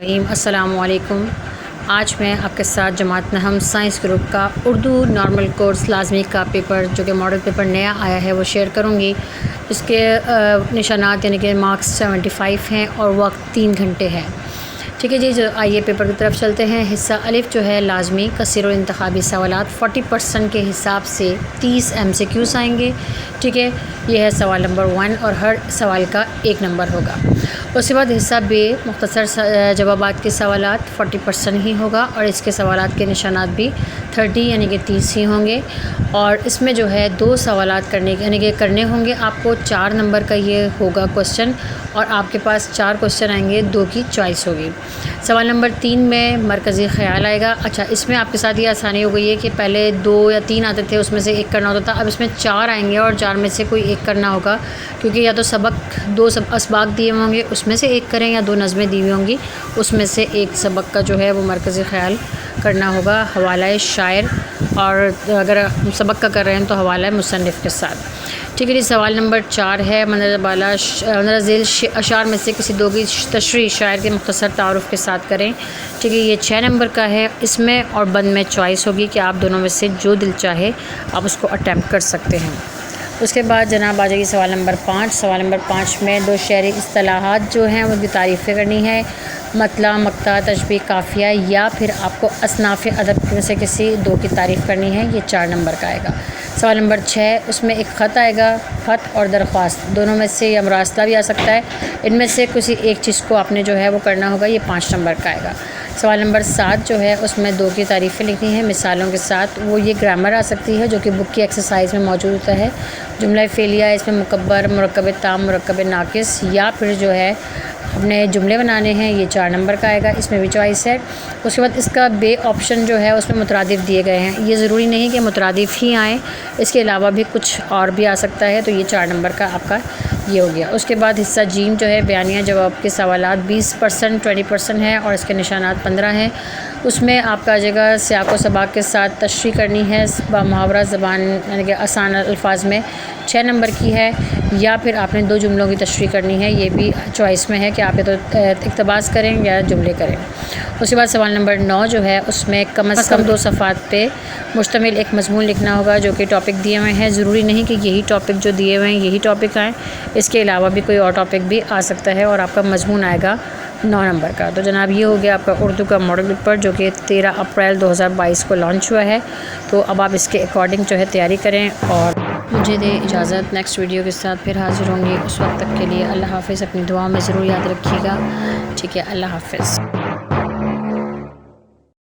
السلام علیکم۔ آج میں آپ کے ساتھ جماعت نہم سائنس گروپ کا اردو نارمل کورس لازمی کا پیپر جو کہ ماڈل پیپر نیا آیا ہے وہ شیئر کروں گی۔ اس کے نشانات یعنی کہ مارکس 75 ہیں اور وقت 3 گھنٹے ہے۔ ٹھیک ہے جی، آئیے پیپر کی طرف چلتے ہیں۔ حصہ الف جو ہے لازمی کثیر الانتخابی سوالات 40% کے حساب سے 30 MCQs آئیں گے۔ ٹھیک ہے، یہ ہے سوال نمبر 1 اور ہر سوال کا 1 نمبر ہوگا۔ اس کے بعد حصہ بے مختصر جوابات کے سوالات 40% ہی ہوگا اور اس کے سوالات کے نشانات بھی 30 یعنی کہ 30 ہی ہوں گے، اور اس میں جو ہے 2 سوالات کرنے ہوں گے آپ کو۔ 4 نمبر کا یہ ہوگا کوشچن اور آپ کے پاس 4 کوشچن آئیں گے، 2 کی چوائس ہوگی۔ سوال نمبر 3 میں مرکزی خیال آئے گا۔ اچھا، اس میں آپ کے ساتھ یہ آسانی ہو گئی ہے کہ پہلے 2 یا 3 آتے تھے، اس میں سے 1 کرنا ہوتا تھا، اب اس میں 4 آئیں گے اور 4 میں سے کوئی 1 کرنا ہوگا، کیونکہ یا تو سبق 2 اسباق دیے ہوں گے اس میں سے 1 کریں، یا 2 نظمیں دی ہوئی ہوں گی اس میں سے 1 سبق کا جو ہے وہ مرکزی خیال کرنا ہوگا حوالہ شاعر، اور اگر سبق کا کر رہے ہیں تو حوالہ مصنف کے ساتھ۔ ٹھیک ہے جی، سوال نمبر 4 ہے مندرجہ ذیل اشعار میں سے کسی 2 کی تشریح شاعر کے مختصر تعارف کے ساتھ کریں۔ ٹھیک ہے، یہ 6 نمبر کا ہے۔ اس میں اور بند میں چوائس ہوگی کہ آپ دونوں میں سے جو دل چاہے آپ اس کو اٹیمپٹ کر سکتے ہیں۔ اس کے بعد جناب آ جائے گی سوال نمبر 5۔ سوال نمبر 5 میں 2 شعری اصطلاحات جو ہیں ان کی تعریفیں کرنی ہے، مطلع، مقطع، تشبیہ، قافیہ، یا پھر آپ کو اصناف ادب میں سے کسی 2 کی تعریف کرنی ہے۔ یہ 4 نمبر کا آئے گا۔ سوال نمبر 6، اس میں ایک خط آئے گا، خط اور درخواست دونوں میں سے، یا مراسلہ بھی آ سکتا ہے، ان میں سے کسی ایک چیز کو آپ نے جو ہے وہ کرنا ہوگا۔ یہ 5 نمبر کا آئے گا۔ سوال نمبر 7 جو ہے اس میں 2 کی تعریفیں لکھنی ہیں مثالوں کے ساتھ، وہ یہ گرامر آ سکتی ہے جو کہ بک کی ایکسرسائز میں موجود ہوتا ہے۔ جملہ فعلیہ، اس میں مکبر، مرکب تام، مرکب ناقص، یا پھر جو ہے اپنے جملے بنانے ہیں۔ یہ 4 نمبر کا آئے گا، اس میں بھی چوائس ہے۔ اس کے بعد اس کا بے آپشن جو ہے اس میں مترادف دیے گئے ہیں، یہ ضروری نہیں کہ مترادف ہی آئیں، اس کے علاوہ بھی کچھ اور بھی آ سکتا ہے، تو یہ 4 نمبر کا آپ کا یہ ہو گیا۔ اس کے بعد حصہ جیم جو ہے بیانیہ جواب کے سوالات 20% 20% ہے اور اس کے نشانات 15 ہیں۔ اس میں آپ کا آ جائے گا سیاق و سباق کے ساتھ تشریح کرنی ہے محاورہ زبان یعنی کہ آسان الفاظ میں، 6 نمبر کی ہے، یا پھر آپ نے 2 جملوں کی تشریح کرنی ہے، یہ بھی چوائس میں ہے کہ آپ یا تو اقتباس کریں یا جملے کریں۔ اس کے بعد سوال نمبر 9 جو ہے اس میں کم از کم 2 صفحات پہ مشتمل ایک مضمون لکھنا ہوگا جو کہ ٹاپک دیے ہوئے ہیں۔ ضروری نہیں کہ یہی ٹاپک جو دیے ہوئے ہیں یہی ٹاپک آئیں، اس کے علاوہ بھی کوئی اور ٹاپک بھی آ سکتا ہے، اور آپ کا مضمون آئے گا 9 نمبر کا۔ تو جناب یہ ہو گیا آپ کا اردو کا ماڈل پیپر جو کہ 13 اپریل 2022 کو لانچ ہوا ہے۔ تو اب آپ اس کے اکارڈنگ جو ہے تیاری کریں، اور مجھے دے اجازت، نیکسٹ ویڈیو کے ساتھ پھر حاضر ہوں گی۔ اس وقت تک کے لیے اللہ حافظ، اپنی دعاؤں میں ضرور یاد رکھیے گا۔ ٹھیک ہے، اللہ حافظ۔